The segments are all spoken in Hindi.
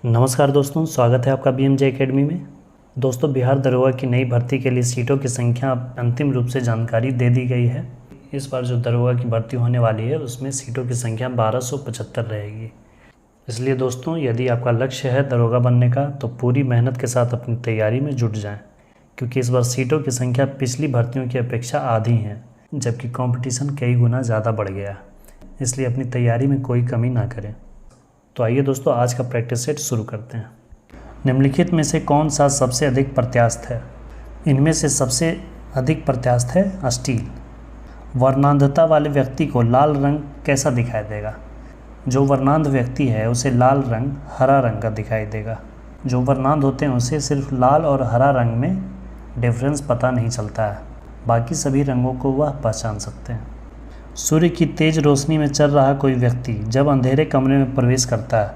नमस्कार दोस्तों, स्वागत है आपका BMJ एकेडमी में। दोस्तों, बिहार दरोगा की नई भर्ती के लिए सीटों की संख्या अंतिम रूप से जानकारी दे दी गई है। इस बार जो दरोगा की भर्ती होने वाली है उसमें सीटों की संख्या 1275 रहेगी। इसलिए दोस्तों, यदि आपका लक्ष्य है दरोगा बनने का तो पूरी मेहनत के साथ अपनी तैयारी में जुट जाएं, क्योंकि इस बार सीटों की संख्या पिछली भर्तियों की अपेक्षा आधी है, जबकि कंपटीशन कई गुना ज़्यादा बढ़ गया। इसलिए अपनी तैयारी में कोई कमी ना करें। तो आइए दोस्तों, आज का प्रैक्टिस सेट शुरू करते हैं। निम्नलिखित में से कौन सा सबसे अधिक प्रत्यास्थ है? इनमें से सबसे अधिक प्रत्यास्थ है स्टील। वर्णांधता वाले व्यक्ति को लाल रंग कैसा दिखाई देगा? जो वर्णांध व्यक्ति है उसे लाल रंग हरा रंग का दिखाई देगा। जो वर्णांध होते हैं उसे सिर्फ लाल और हरा रंग में डिफरेंस पता नहीं चलता है, बाकी सभी रंगों को वह पहचान सकते हैं। सूर्य की तेज रोशनी में चल रहा कोई व्यक्ति जब अंधेरे कमरे में प्रवेश करता है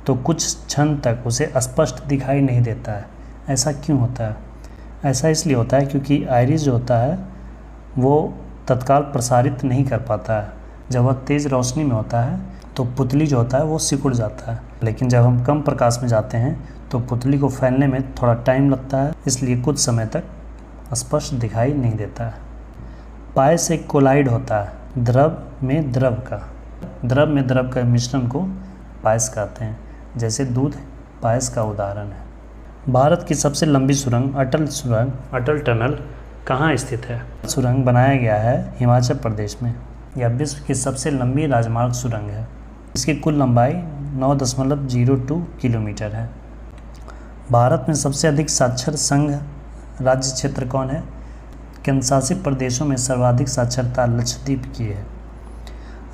तो कुछ क्षण तक उसे स्पष्ट दिखाई नहीं देता है। ऐसा क्यों होता है? ऐसा इसलिए होता है क्योंकि आइरिस जो होता है वो तत्काल प्रसारित नहीं कर पाता है। जब वह तेज़ रोशनी में होता है तो पुतली जो होता है वो सिकुड़ जाता है, लेकिन जब हम कम प्रकाश में जाते हैं तो पुतली को फैलने में थोड़ा टाइम लगता है, इसलिए कुछ समय तक स्पष्ट दिखाई नहीं देता है। पाए से कोलाइड होता है द्रव में द्रव का मिश्रण को पायस कहते हैं, जैसे दूध पायस का उदाहरण है। भारत की सबसे लंबी सुरंग अटल टनल कहाँ स्थित है? सुरंग बनाया गया है हिमाचल प्रदेश में। यह विश्व की सबसे लंबी राजमार्ग सुरंग है। इसकी कुल लंबाई 9.02 किलोमीटर है। भारत में सबसे अधिक साक्षर संघ राज्य क्षेत्र कौन है? केंद्रशासित प्रदेशों में सर्वाधिक साक्षरता लक्षद्वीप की है।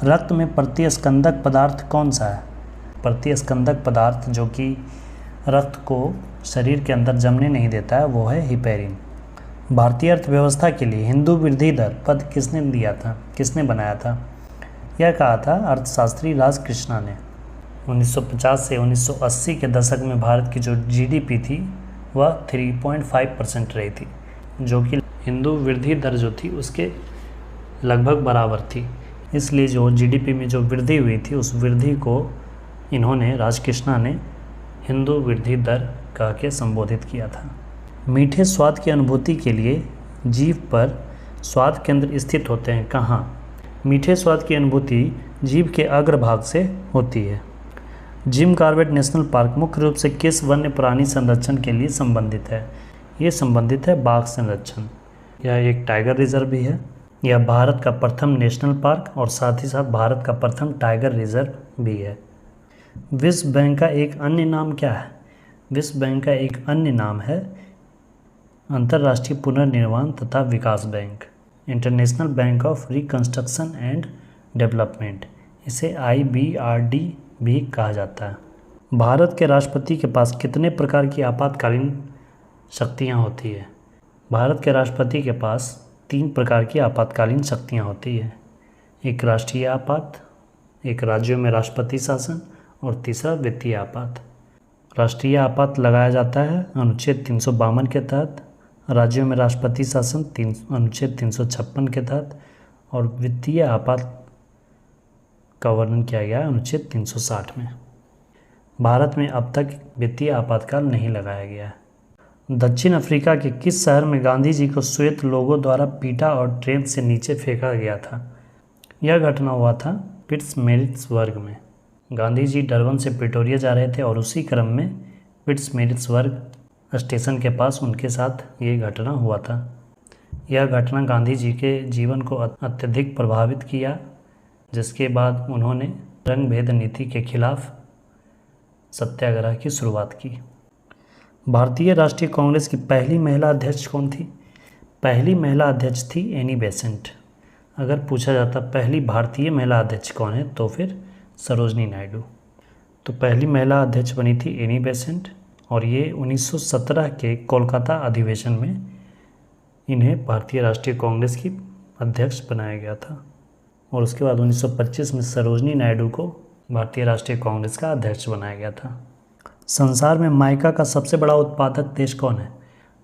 रक्त में प्रतिस्कंदक पदार्थ कौन सा है? प्रतिस्कंदक पदार्थ जो कि रक्त को शरीर के अंदर जमने नहीं देता है वो है हिपेरिन। भारतीय अर्थव्यवस्था के लिए हिंदू वृद्धि दर पद किसने बनाया था? यह कहा था अर्थशास्त्री राजकृष्णा ने। 1950 से 1980 के दशक में भारत की जो GDP थी वह 3.5% रही थी, जो कि हिंदू वृद्धि दर जो थी उसके लगभग बराबर थी। इसलिए जो GDP में जो वृद्धि हुई थी उस वृद्धि को राजकृष्णा ने हिंदू वृद्धि दर कह के संबोधित किया था। मीठे स्वाद की अनुभूति के लिए जीभ पर स्वाद केंद्र स्थित होते हैं कहाँ? मीठे स्वाद की अनुभूति जीभ के अग्रभाग से होती है। जिम कॉर्बेट नेशनल पार्क मुख्य रूप से किस वन्य प्राणी संरक्षण के लिए संबंधित है? ये संबंधित है बाघ संरक्षण। यह एक टाइगर रिजर्व भी है। यह भारत का प्रथम नेशनल पार्क और साथ ही साथ भारत का प्रथम टाइगर रिजर्व भी है। विश्व बैंक का एक अन्य नाम क्या है? विश्व बैंक का एक अन्य नाम है अंतर्राष्ट्रीय पुनर्निर्माण तथा विकास बैंक, international bank of reconstruction and development. इसे IBRD भी कहा जाता है। भारत के राष्ट्रपति के पास कितने प्रकार की आपातकालीन शक्तियाँ होती है? भारत के राष्ट्रपति के पास 3 प्रकार की आपातकालीन शक्तियाँ होती है। एक राष्ट्रीय आपात, एक राज्यों में राष्ट्रपति शासन और तीसरा वित्तीय आपात। राष्ट्रीय आपात लगाया जाता है अनुच्छेद 352 के तहत, राज्यों में राष्ट्रपति शासन अनुच्छेद 356 के तहत, और वित्तीय आपात का वर्णन किया गया अनुच्छेद 360 में। भारत में अब तक वित्तीय आपातकाल नहीं लगाया गया है। दक्षिण अफ्रीका के किस शहर में गांधी जी को श्वेत लोगों द्वारा पीटा और ट्रेन से नीचे फेंका गया था? यह घटना हुआ था पिट्समैरिट्सबर्ग में। गांधी जी डरबन से प्रिटोरिया जा रहे थे और उसी क्रम में पिट्समैरिट्सबर्ग स्टेशन के पास उनके साथ ये घटना हुआ था। यह घटना गांधी जी के जीवन को अत्यधिक प्रभावित किया, जिसके बाद उन्होंने रंग भेद नीति के खिलाफ सत्याग्रह की शुरुआत की। भारतीय राष्ट्रीय कांग्रेस की पहली महिला अध्यक्ष कौन थी? पहली महिला अध्यक्ष थी एनी बेसेंट। अगर पूछा जाता पहली भारतीय महिला अध्यक्ष कौन है तो फिर सरोजनी नायडू। तो पहली महिला अध्यक्ष बनी थी एनी बेसेंट, और ये 1917 के कोलकाता अधिवेशन में इन्हें भारतीय राष्ट्रीय कांग्रेस की अध्यक्ष बनाया गया था। और उसके बाद 1925 में सरोजनी नायडू को भारतीय राष्ट्रीय कांग्रेस का अध्यक्ष बनाया गया था। संसार में माइका का सबसे बड़ा उत्पादक देश कौन है?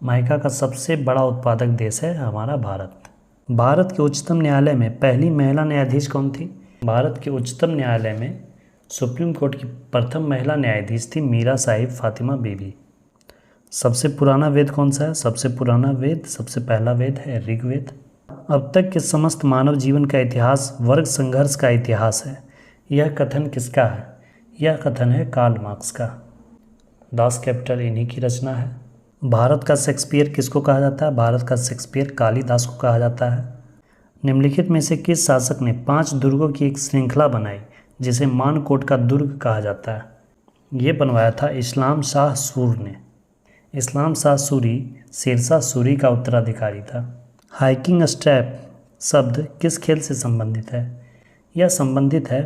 माइका का सबसे बड़ा उत्पादक देश है हमारा भारत। भारत के उच्चतम न्यायालय में पहली महिला न्यायाधीश कौन थी? भारत के उच्चतम न्यायालय में सुप्रीम कोर्ट की प्रथम महिला न्यायाधीश थी मीरा साहिब फातिमा बीबी। सबसे पुराना वेद कौन सा है? सबसे पुराना वेद, सबसे पहला वेद है ऋग्वेद। अब तक के समस्त मानव जीवन का इतिहास वर्ग संघर्ष का इतिहास है। यह कथन किसका है? यह कथन है कार्ल मार्क्स का। दास कैपिटल इन्हीं की रचना है। भारत का शेक्सपियर किसको कहा जाता है? भारत का शेक्सपियर कालिदास को कहा जाता है। निम्नलिखित में से किस शासक ने 5 दुर्गों की एक श्रृंखला बनाई जिसे मानकोट का दुर्ग कहा जाता है? ये बनवाया था इस्लाम शाह सूर ने। इस्लाम शाह सूरी शेरशाह सूरी का उत्तराधिकारी था। हाइकिंग स्टेप शब्द किस खेल से संबंधित है? यह संबंधित है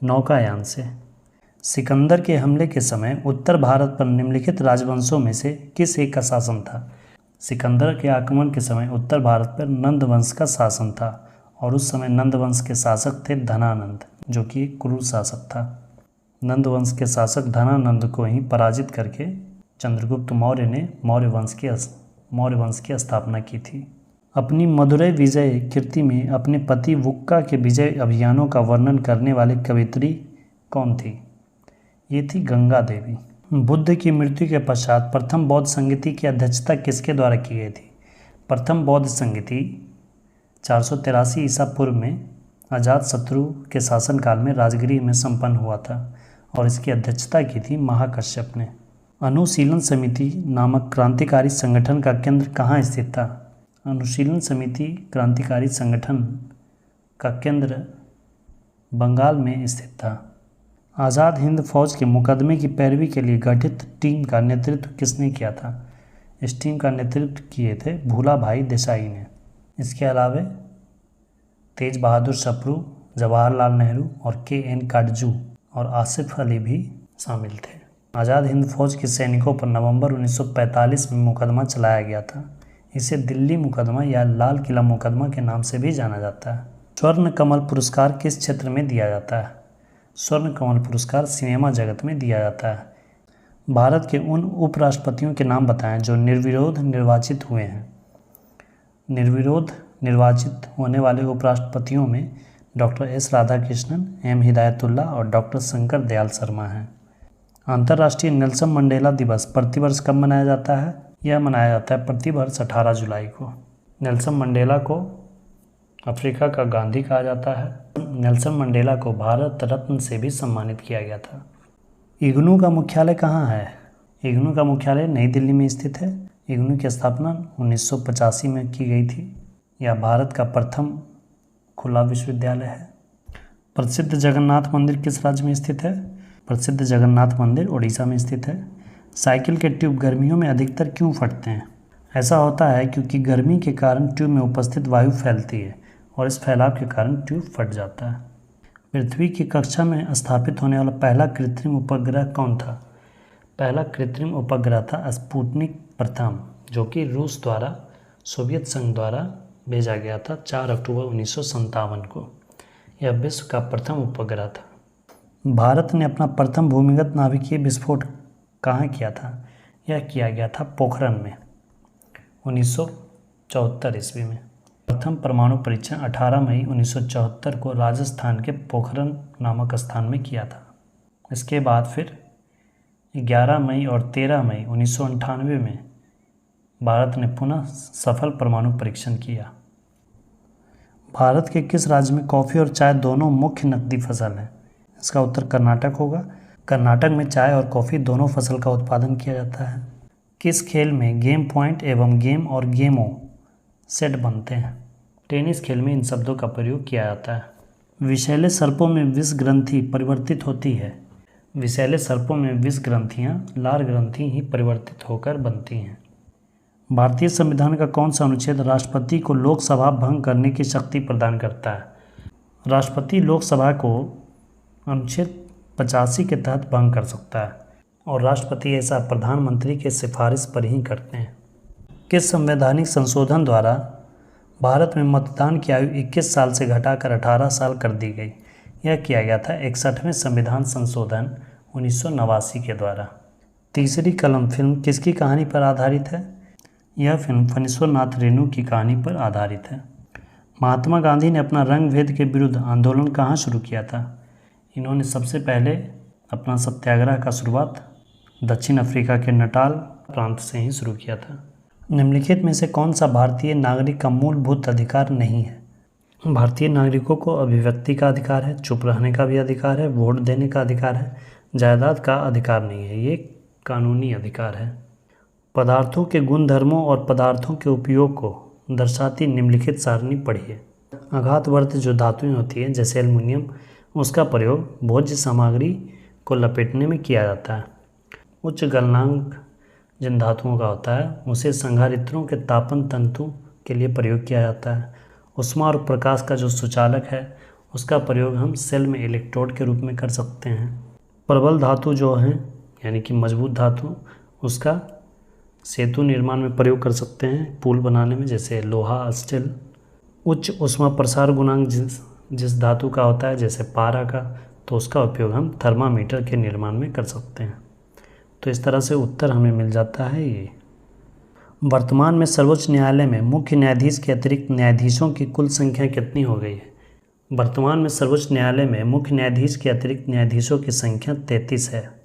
नौकायान से। सिकंदर के हमले के समय उत्तर भारत पर निम्नलिखित राजवंशों में से किस एक का शासन था? सिकंदर के आक्रमण के समय उत्तर भारत पर नंद वंश का शासन था और उस समय नंद वंश के शासक थे धनानंद, जो कि एक क्रूर शासक था। नंद वंश के शासक धनानंद को ही पराजित करके चंद्रगुप्त मौर्य ने मौर्य वंश की स्थापना की थी। अपनी मदुरै विजय कीर्ति में अपने पति वुक्का के विजय अभियानों का वर्णन करने वाली कवियत्री कौन थी? ये थी गंगा देवी। बुद्ध की मृत्यु के पश्चात प्रथम बौद्ध संगीति की अध्यक्षता किसके द्वारा की गई थी? प्रथम बौद्ध संगीति 483 ईसा पूर्व में अजातशत्रु के शासनकाल में राजगृह में संपन्न हुआ था और इसकी अध्यक्षता की थी महाकश्यप ने। अनुशीलन समिति नामक क्रांतिकारी संगठन का केंद्र कहाँ स्थित था? अनुशीलन समिति क्रांतिकारी संगठन का केंद्र बंगाल में स्थित था। आज़ाद हिंद फौज के मुकदमे की पैरवी के लिए गठित टीम का नेतृत्व किसने किया था? इस टीम का नेतृत्व किए थे भूलाभाई देसाई ने। इसके अलावा तेज बहादुर सप्रू, जवाहरलाल नेहरू और के.एन. काटजू और आसिफ अली भी शामिल थे। आज़ाद हिंद फौज के सैनिकों पर नवंबर 1945 में मुकदमा चलाया गया था। इसे दिल्ली मुकदमा या लाल किला मुकदमा के नाम से भी जाना जाता है। स्वर्ण कमल पुरस्कार किस क्षेत्र में दिया जाता है? स्वर्ण कमल पुरस्कार सिनेमा जगत में दिया जाता है। भारत के उन उपराष्ट्रपतियों के नाम बताएं जो निर्विरोध निर्वाचित हुए हैं। निर्विरोध निर्वाचित होने वाले उपराष्ट्रपतियों में doctor S Radhakrishnan, M Hidayatullah और डॉक्टर शंकर दयाल शर्मा हैं। अंतर्राष्ट्रीय नेल्सन मंडेला दिवस प्रतिवर्ष कब मनाया जाता है? यह मनाया जाता है प्रतिवर्ष 18 जुलाई को। नेल्सन मंडेला को अफ्रीका का गांधी कहा जाता है। नेल्सन मंडेला को भारत रत्न से भी सम्मानित किया गया था। इग्नू का मुख्यालय कहाँ है? इग्नू का मुख्यालय नई दिल्ली में स्थित है। इग्नू की स्थापना 1985 में की गई थी। यह भारत का प्रथम खुला विश्वविद्यालय है। प्रसिद्ध जगन्नाथ मंदिर किस राज्य में स्थित है? प्रसिद्ध जगन्नाथ मंदिर उड़ीसा में स्थित है। साइकिल के ट्यूब गर्मियों में अधिकतर क्यों फटते हैं? ऐसा होता है क्योंकि गर्मी के कारण ट्यूब में उपस्थित वायु फैलती है और इस फैलाव के कारण ट्यूब फट जाता है। पृथ्वी की कक्षा में स्थापित होने वाला पहला कृत्रिम उपग्रह कौन था? पहला कृत्रिम उपग्रह था स्पुतनिक प्रथम, जो कि रूस द्वारा सोवियत संघ द्वारा भेजा गया था 4 अक्टूबर 1957 को। यह विश्व का प्रथम उपग्रह था। भारत ने अपना प्रथम भूमिगत नाभिकीय विस्फोट कहाँ किया था? यह किया गया था पोखरण में 1974 ईस्वी में। प्रथम परमाणु परीक्षण 18 मई 1974 को राजस्थान के पोखरण नामक स्थान में किया था। इसके बाद फिर 11 मई और 13 मई 1998 में भारत ने पुनः सफल परमाणु परीक्षण किया। भारत के किस राज्य में कॉफ़ी और चाय दोनों मुख्य नकदी फसल हैं? इसका उत्तर कर्नाटक होगा। कर्नाटक में चाय और कॉफ़ी दोनों फसल का उत्पादन किया जाता है। किस खेल में गेम पॉइंट एवं गेम और गेमो सेट बनते हैं? टेनिस खेल में इन शब्दों का प्रयोग किया जाता है। विषैले सर्पों में विष ग्रंथि परिवर्तित होती है। विषैले सर्पों में विष ग्रंथियाँ लार ग्रंथि ही परिवर्तित होकर बनती हैं। भारतीय संविधान का कौन सा अनुच्छेद राष्ट्रपति को लोकसभा भंग करने की शक्ति प्रदान करता है? राष्ट्रपति लोकसभा को अनुच्छेद 85 के तहत भंग कर सकता है और राष्ट्रपति ऐसा प्रधानमंत्री के सिफारिश पर ही करते हैं। किस संवैधानिक संशोधन द्वारा भारत में मतदान की आयु 21 साल से घटाकर 18 साल कर दी गई? यह किया गया था 61वें संविधान संशोधन 1989 के द्वारा। तीसरी कलम फिल्म किसकी कहानी पर आधारित है? यह फिल्म फणीश्वर नाथ रेणु की कहानी पर आधारित है। महात्मा गांधी ने अपना रंग भेद के विरुद्ध आंदोलन कहाँ शुरू किया था? इन्होंने सबसे पहले अपना सत्याग्रह का शुरुआत दक्षिण अफ्रीका के नटाल प्रांत से ही शुरू किया था। निम्नलिखित में से कौन सा भारतीय नागरिक का मूलभूत अधिकार नहीं है? भारतीय नागरिकों को अभिव्यक्ति का अधिकार है, चुप रहने का भी अधिकार है, वोट देने का अधिकार है, जायदाद का अधिकार नहीं है। ये कानूनी अधिकार है। पदार्थों के गुणधर्मों और पदार्थों के उपयोग को दर्शाती निम्नलिखित सारणी पढ़िए। आघातवर्त जो धातुएं होती हैं जैसे एल्युमिनियम, उसका प्रयोग भोज्य सामग्री को लपेटने में किया जाता है। उच्च गलनांक जिन धातुओं का होता है उसे संधारित्रों के तापन तंतु के लिए प्रयोग किया जाता है। ऊष्मा और प्रकाश का जो सुचालक है उसका प्रयोग हम सेल में इलेक्ट्रोड के रूप में कर सकते हैं। प्रबल धातु जो हैं यानी कि मजबूत धातु, उसका सेतु निर्माण में प्रयोग कर सकते हैं, पुल बनाने में, जैसे लोहा, स्टील। उच्च ऊष्मा प्रसार गुणांक जिस धातु का होता है जैसे पारा का, तो उसका उपयोग हम थर्मामीटर के निर्माण में कर सकते हैं। तो इस तरह से उत्तर हमें मिल जाता है ये। वर्तमान में सर्वोच्च न्यायालय में मुख्य न्यायाधीश के अतिरिक्त न्यायाधीशों की कुल संख्या कितनी हो गई है? वर्तमान में सर्वोच्च न्यायालय में मुख्य न्यायाधीश के अतिरिक्त न्यायाधीशों की संख्या 33 है।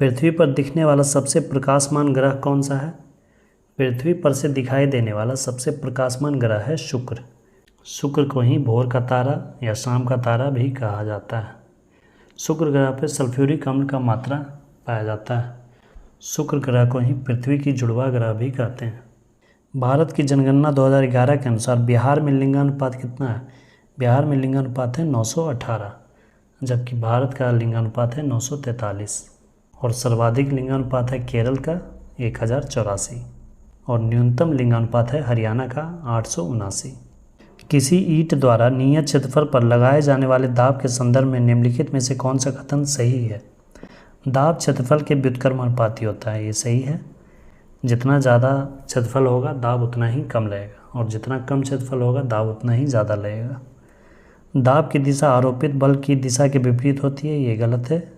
पृथ्वी पर दिखने वाला सबसे प्रकाशमान ग्रह कौन सा है? पृथ्वी पर से दिखाई देने वाला सबसे प्रकाशमान ग्रह है शुक्र। शुक्र को ही भोर का तारा या शाम का तारा भी कहा जाता है। शुक्र ग्रह पर सल्फ्यूरिक अम्ल का मात्रा पाया जाता है। शुक्र ग्रह को ही पृथ्वी की जुड़वा ग्रह भी कहते हैं। भारत की जनगणना 2011 के अनुसार बिहार में लिंगानुपात कितना है? बिहार में लिंगानुपात है 918, जबकि भारत का लिंगानुपात है 943। और सर्वाधिक लिंगानुपात है केरल का 1084 और न्यूनतम लिंगानुपात है हरियाणा का 879। किसी ईंट द्वारा नियत क्षेत्रफल पर लगाए जाने वाले दाब के संदर्भ में निम्नलिखित में से कौन सा कथन सही है? दाब क्षेत्रफल के व्युत्क्रमानुपाती होता है, ये सही है। जितना ज़्यादा क्षेत्रफल होगा दाब उतना ही कम लगेगा और जितना कम क्षेत्रफल होगा दाब उतना ही ज़्यादा लगेगा। दाब की दिशा आरोपित बल की दिशा के विपरीत होती है, ये गलत है।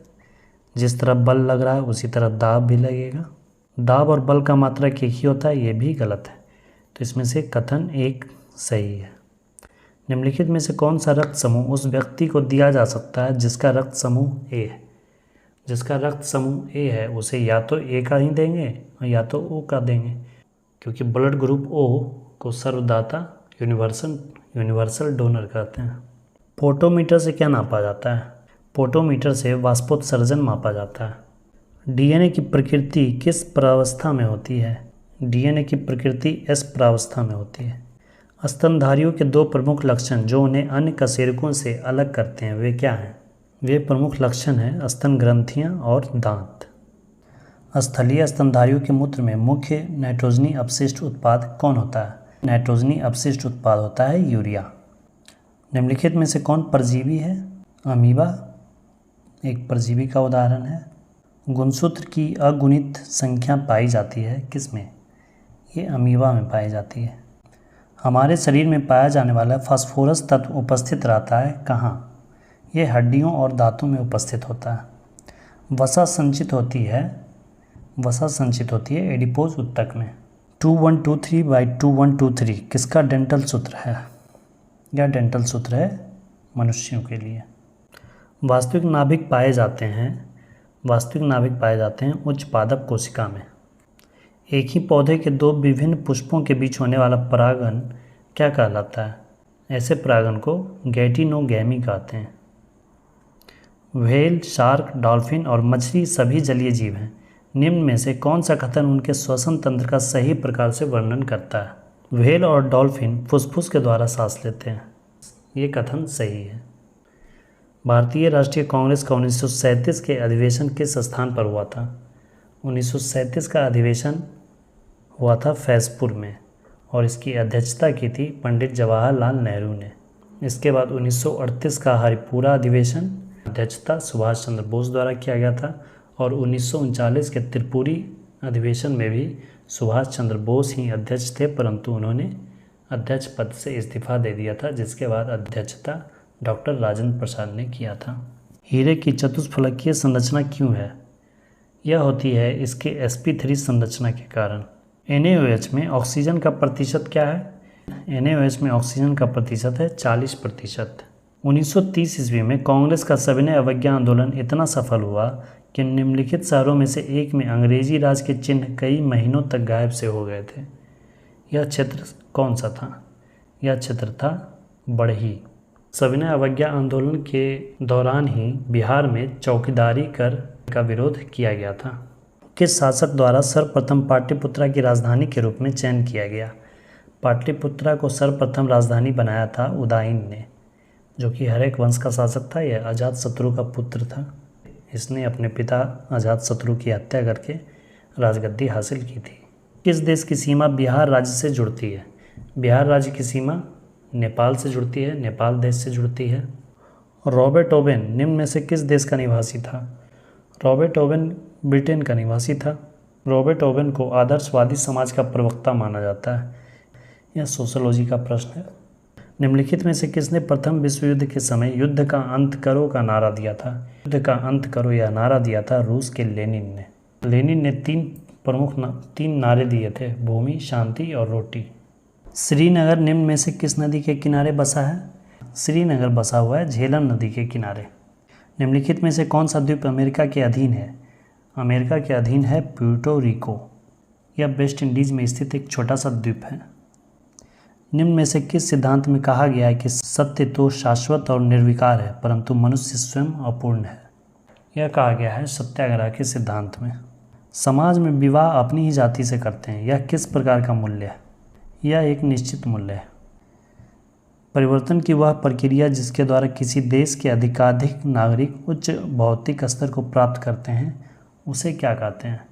जिस तरफ बल लग रहा है उसी तरफ दाब भी लगेगा। दाब और बल का मात्रक एक ही होता है, ये भी गलत है। तो इसमें से कथन एक सही है। निम्नलिखित में से कौन सा रक्त समूह उस व्यक्ति को दिया जा सकता है जिसका रक्त समूह ए है? जिसका रक्त समूह ए है उसे या तो ए का ही देंगे और या तो ओ का देंगे, क्योंकि ब्लड ग्रुप ओ को सर्वदाता यूनिवर्सल डोनर कहते हैं। फोटोमीटर से क्या नापा जाता है? फोटोमीटर से वाष्पोत्सर्जन मापा जाता है। डीएनए की प्रकृति किस प्रावस्था में होती है? डीएनए की प्रकृति एस प्रावस्था में होती है। स्तनधारियों के दो प्रमुख लक्षण जो उन्हें अन्य कशेरुकों से अलग करते हैं वे क्या हैं? वे प्रमुख लक्षण हैं स्तन ग्रंथियाँ और दांत। स्थलीय स्तनधारियों के मूत्र में मुख्य नाइट्रोजनी अपशिष्ट उत्पाद कौन होता है? नाइट्रोजनी अपशिष्ट उत्पाद होता है यूरिया। निम्नलिखित में से कौन परजीवी है? अमीबा एक परजीवी का उदाहरण है। गुणसूत्र की अगुणित संख्या पाई जाती है किसमें? ये अमीबा में पाई जाती है। हमारे शरीर में पाया जाने वाला फास्फोरस तत्व उपस्थित रहता है कहाँ? ये हड्डियों और दांतों में उपस्थित होता है। वसा संचित होती है एडिपोज ऊतक में। 2123/2123 किसका डेंटल सूत्र है? यह डेंटल सूत्र है मनुष्यों के लिए। वास्तविक नाभिक पाए जाते हैं उच्च पादप कोशिका में। एक ही पौधे के दो विभिन्न पुष्पों के बीच होने वाला परागण क्या कहलाता है? ऐसे परागण को गैटिनोगैमी कहते हैं। व्हेल, शार्क, डॉल्फिन और मछली सभी जलीय जीव हैं। निम्न में से कौन सा कथन उनके श्वसन तंत्र का सही प्रकार से वर्णन करता है? व्हेल और डॉल्फिन फुसफुस के द्वारा सांस लेते हैं, ये कथन सही है। भारतीय राष्ट्रीय कांग्रेस का 1937 के अधिवेशन किस स्थान पर हुआ था? 1937 का अधिवेशन हुआ था फैजपुर में और इसकी अध्यक्षता की थी पंडित जवाहरलाल नेहरू ने। इसके बाद 1938 का हरिपुरा अधिवेशन अध्यक्षता सुभाष चंद्र बोस द्वारा किया गया था और 1939 के त्रिपुरी अधिवेशन में भी सुभाष चंद्र बोस ही अध्यक्ष थे, परंतु उन्होंने अध्यक्ष पद से इस्तीफा दे दिया था, जिसके बाद अध्यक्षता डॉक्टर राजेंद्र प्रसाद ने किया था। हीरे की चतुष्फलकीय संरचना क्यों है? यह होती है इसके sp3 संरचना के कारण। NaOH में ऑक्सीजन का प्रतिशत क्या है? NaOH में ऑक्सीजन का प्रतिशत है 40%, 1930 ईस्वी में कांग्रेस का सविनय अवज्ञा आंदोलन इतना सफल हुआ कि निम्नलिखित शहरों में से एक में अंग्रेजी राज के चिन्ह कई महीनों तक गायब से हो गए थे। यह क्षेत्र कौन सा था? यह क्षेत्र था बढ़ी। सविनय अवज्ञा आंदोलन के दौरान ही बिहार में चौकीदारी कर का विरोध किया गया था। किस शासक द्वारा सर्वप्रथम पाटलिपुत्रा की राजधानी के रूप में चयन किया गया? पाटलिपुत्रा को सर्वप्रथम राजधानी बनाया था उदयन ने, जो कि हर्यक वंश का शासक था। यह अजातशत्रु का पुत्र था। इसने अपने पिता अजातशत्रु की हत्या करके राजगद्दी हासिल की थी। किस देश की सीमा बिहार राज्य से जुड़ती है? बिहार राज्य की सीमा नेपाल से जुड़ती है, नेपाल देश से जुड़ती है। रॉबर्ट ओवेन निम्न में से किस देश का निवासी था? रॉबर्ट ओवेन ब्रिटेन का निवासी था। रॉबर्ट ओवेन को आदर्शवादी समाज का प्रवक्ता माना जाता है। यह सोशियोलॉजी का प्रश्न है। निम्नलिखित में से किसने प्रथम विश्व युद्ध के समय युद्ध का अंत करो का नारा दिया था? युद्ध का अंत करो यह नारा दिया था रूस के लेनिन ने। लेनिन ने तीन नारे दिए थे, भूमि, शांति और रोटी। श्रीनगर निम्न में से किस नदी के किनारे बसा है? श्रीनगर बसा हुआ है झेलम नदी के किनारे। निम्नलिखित में से कौन सा द्वीप अमेरिका के अधीन है? अमेरिका के अधीन है प्यूर्टो रिको। यह वेस्ट इंडीज में स्थित एक छोटा सा द्वीप है। निम्न में से किस सिद्धांत में कहा गया है कि सत्य तो शाश्वत और निर्विकार है, परंतु मनुष्य स्वयं अपूर्ण है? यह कहा गया है सत्याग्रह के सिद्धांत में। समाज में विवाह अपनी ही जाति से करते हैं, यह किस प्रकार का मूल्य है? यह एक निश्चित मूल्य है। परिवर्तन की वह प्रक्रिया जिसके द्वारा किसी देश के अधिकाधिक नागरिक उच्च भौतिक स्तर को प्राप्त करते हैं, उसे क्या कहते हैं?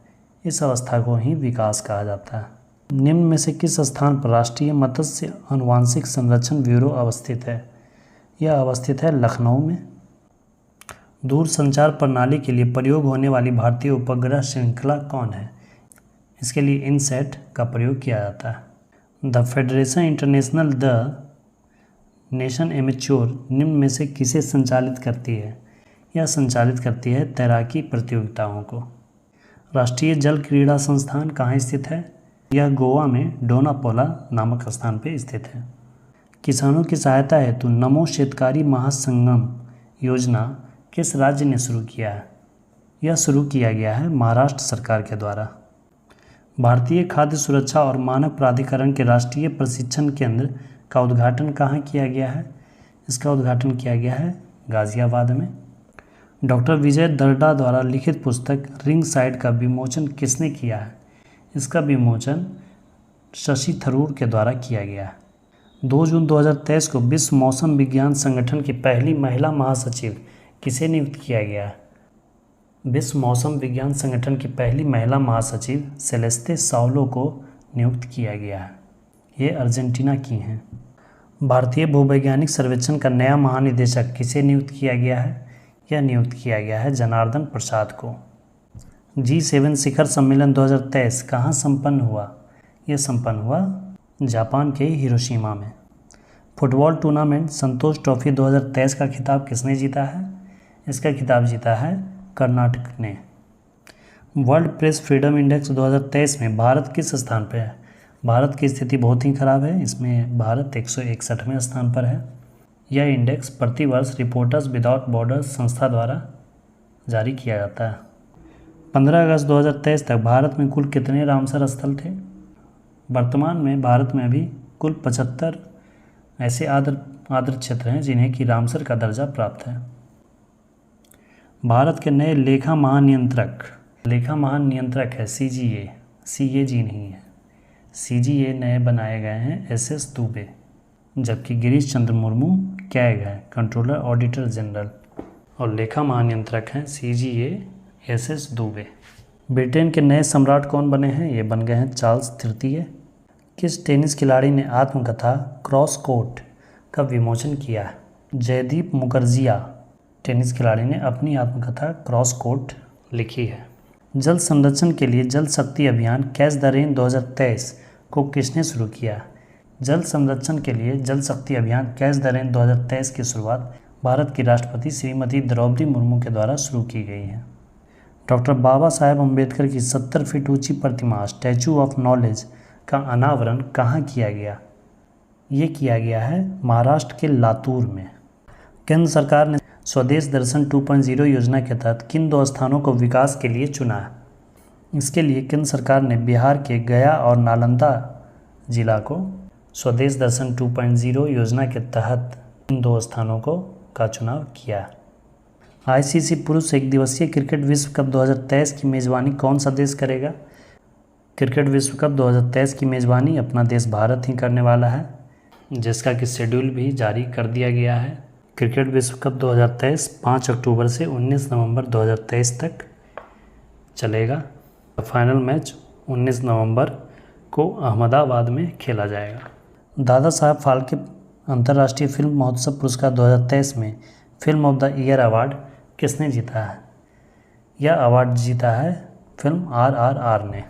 इस अवस्था को ही विकास कहा जाता है। निम्न में से किस स्थान पर राष्ट्रीय मत्स्य आनुवांशिक संरक्षण ब्यूरो अवस्थित है? यह अवस्थित है लखनऊ में। दूर संचार प्रणाली के लिए प्रयोग होने वाली भारतीय उपग्रह श्रृंखला कौन है? इसके लिए इनसैट का प्रयोग किया जाता है। The federation international the nation amateur निम्न में से किसे संचालित करती है? यह संचालित करती है तैराकी प्रतियोगिताओं को। राष्ट्रीय जल क्रीड़ा संस्थान कहाँ स्थित है? यह गोवा में डोनापोला नामक स्थान पर स्थित है। किसानों की सहायता हेतु नमो शेतकारी महासंगम योजना किस राज्य ने शुरू किया है? यह शुरू किया गया है महाराष्ट्र सरकार के द्वारा। भारतीय खाद्य सुरक्षा और मानक प्राधिकरण के राष्ट्रीय प्रशिक्षण केंद्र का उद्घाटन कहाँ किया गया है? इसका उद्घाटन किया गया है गाजियाबाद में। डॉक्टर विजय दर्डा द्वारा लिखित पुस्तक रिंग साइड का विमोचन किसने किया है? इसका विमोचन शशि थरूर के द्वारा किया गया है। 2 जून 2023 को विश्व मौसम विज्ञान संगठन की पहली महिला महासचिव किसे नियुक्त किया गया है? विश्व मौसम विज्ञान संगठन की पहली महिला महासचिव सेलेस्ते साउलो को नियुक्त किया गया है। ये अर्जेंटीना की हैं। भारतीय भूवैज्ञानिक सर्वेक्षण का नया महानिदेशक किसे नियुक्त किया गया है? यह नियुक्त किया गया है जनार्दन प्रसाद को। G7 शिखर सम्मेलन 2023 कहाँ संपन्न हुआ? यह संपन्न हुआ जापान के हिरोशिमा में। फुटबॉल टूर्नामेंट संतोष ट्रॉफी 2023 का खिताब किसने जीता है? इसका खिताब जीता है कर्नाटक ने। वर्ल्ड प्रेस फ्रीडम इंडेक्स 2023 में भारत किस स्थान पर है? भारत की स्थिति बहुत ही खराब है। इसमें भारत 161वें स्थान पर है। यह इंडेक्स प्रतिवर्ष रिपोर्टर्स विदाउट बॉर्डर्स संस्था द्वारा जारी किया जाता है। 15 अगस्त 2023 तक भारत में कुल कितने रामसर स्थल थे? वर्तमान में भारत में अभी कुल 75 ऐसे आर्द्र क्षेत्र हैं जिन्हें कि रामसर का दर्जा प्राप्त है। भारत के नए लेखा महानियंत्रक है CAG नहीं है। CGA नए बनाए गए हैं SS दुबे, जबकि गिरीश चंद्र मुर्मू कैग है कंट्रोलर ऑडिटर जनरल, और लेखा महानियंत्रक हैं CGA SS दुबे। ब्रिटेन के नए सम्राट कौन बने हैं? ये बन गए हैं चार्ल्स तृतीय। किस टेनिस खिलाड़ी ने आत्मकथा क्रॉस कोर्ट का विमोचन किया है? जयदीप मुखर्जिया टेनिस खिलाड़ी ने अपनी आत्मकथा क्रॉस कोर्ट लिखी है। जल संरक्षण के लिए जल शक्ति अभियान कैच द रेन 2023 को किसने शुरू किया? जल संरक्षण के लिए जल शक्ति अभियान कैच द रेन 2023 की शुरुआत भारत की राष्ट्रपति श्रीमती द्रौपदी मुर्मू के द्वारा शुरू की गई है। डॉक्टर बाबा साहेब अम्बेडकर की 70 फीट ऊंची प्रतिमा स्टैचू ऑफ नॉलेज का अनावरण कहाँ किया गया? ये किया गया है महाराष्ट्र के लातूर में। केंद्र सरकार ने स्वदेश दर्शन 2.0 योजना के तहत किन 2 स्थानों को विकास के लिए चुना है? इसके लिए केंद्र सरकार ने बिहार के गया और नालंदा जिला को स्वदेश दर्शन 2.0 योजना के तहत इन 2 स्थानों का चुनाव किया। आईसीसी पुरुष एक दिवसीय क्रिकेट विश्व कप 2023 की मेज़बानी कौन सा देश करेगा? क्रिकेट विश्व कप 2023 की मेज़बानी अपना देश भारत ही करने वाला है, जिसका कि शेड्यूल भी जारी कर दिया गया है। क्रिकेट विश्व कप 2023 5 अक्टूबर से 19 नवंबर 2023 तक चलेगा। फाइनल मैच 19 नवंबर को अहमदाबाद में खेला जाएगा। दादा साहब फाल्के अंतर्राष्ट्रीय फिल्म महोत्सव पुरस्कार 2023 में film of the year award किसने जीता है? यह अवार्ड जीता है फिल्म RRR ने।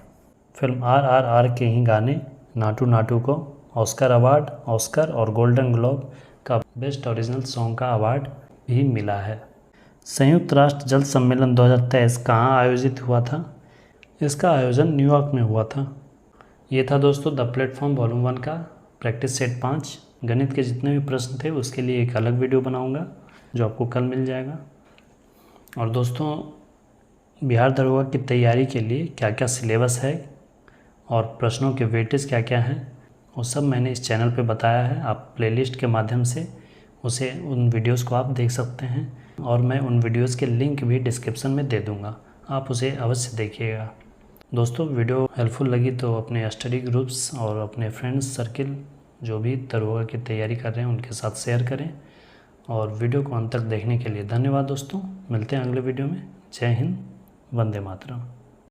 फिल्म RRR के ही गाने नाटू नाटू को ऑस्कर अवार्ड, ऑस्कर और गोल्डन ग्लोब का बेस्ट ओरिजिनल सॉन्ग का अवार्ड भी मिला है। संयुक्त राष्ट्र जल सम्मेलन 2023 कहाँ आयोजित हुआ था? इसका आयोजन न्यूयॉर्क में हुआ था। ये था दोस्तों द प्लेटफॉर्म वॉल्यूम 1 का प्रैक्टिस सेट 5। गणित के जितने भी प्रश्न थे उसके लिए एक अलग वीडियो बनाऊंगा जो आपको कल मिल जाएगा। और दोस्तों, बिहार दरोगा की तैयारी के लिए क्या क्या सिलेबस है और प्रश्नों के वेटेज क्या क्या हैं, वो सब मैंने इस चैनल पे बताया है। आप प्लेलिस्ट के माध्यम से उन वीडियोस को आप देख सकते हैं और मैं उन वीडियोस के लिंक भी डिस्क्रिप्शन में दे दूँगा, आप उसे अवश्य देखिएगा। दोस्तों, वीडियो हेल्पफुल लगी तो अपने स्टडी ग्रुप्स और अपने फ्रेंड्स सर्किल जो भी दरोगा की तैयारी कर रहे हैं उनके साथ शेयर करें। और वीडियो को अंत तक देखने के लिए धन्यवाद दोस्तों। मिलते हैं अगले वीडियो में। जय हिंद, वंदे मातरम।